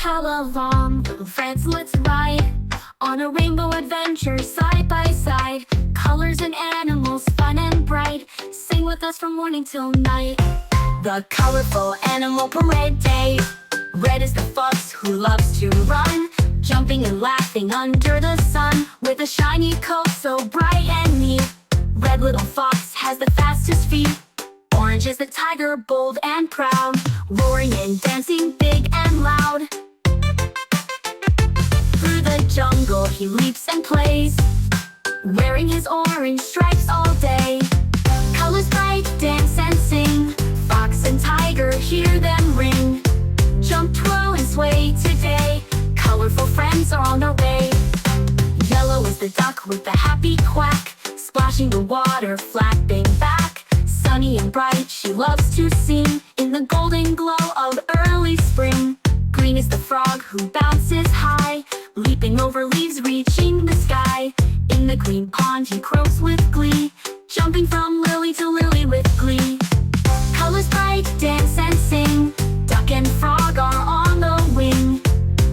How along, little friends, let's ride on a rainbow adventure side by side. Colors and animals, fun and bright. Sing with us from morning till night. The colorful animal parade day. Red is the fox who loves to run, jumping and laughing under the sun, with a shiny coat so bright and neat. Red little fox has the fastest feet. Orange is the tiger, bold and proud, roaring and dancing big and loud. Through the jungle he leaps and plays, wearing his orange stripes all day. Colors bright, dance and sing, fox and tiger hear them ring. Jump, twirl and sway today, colorful friends are on their way. Yellow is the duck with the happy quack, splashing the water, flapping back. Sunny and bright, she loves to sing in the golden glow of early spring. Green is the frog who bounces high, leaping over leaves, reaching the sky. In the green pond he croaks with glee, jumping from lily to lily with glee. Colors bright, dance and sing, duck and frog are on the wing.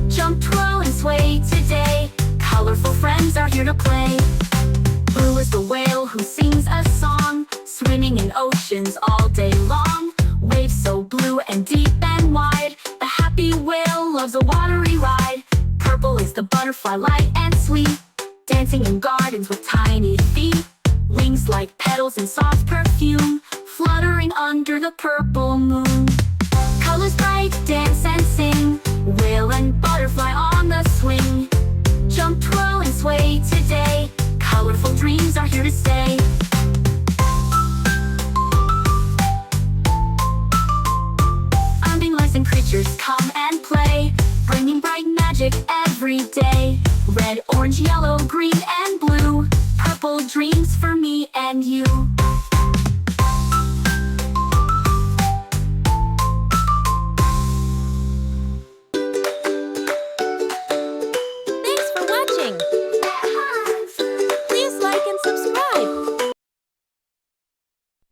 Jump, twirl and sway today, colorful friends are here to play. Blue is the whale who sings a song, swimming in oceans all day long. Waves so blue and deep and wide, the happy whale loves a watery ride. Purple is the butterfly, light and sweet, dancing in gardens with tiny feet. Wings like petals and soft perfume, fluttering under the purple moon. Colors bright, dance and sing, whale and butterfly on the swing. Jump, twirl and sway today, colorful dreams are here to stay. Unbeing lights and creatures come and play, bringing bright magic every day. Red, orange, yellow, green and blue, purple dreams for me and you.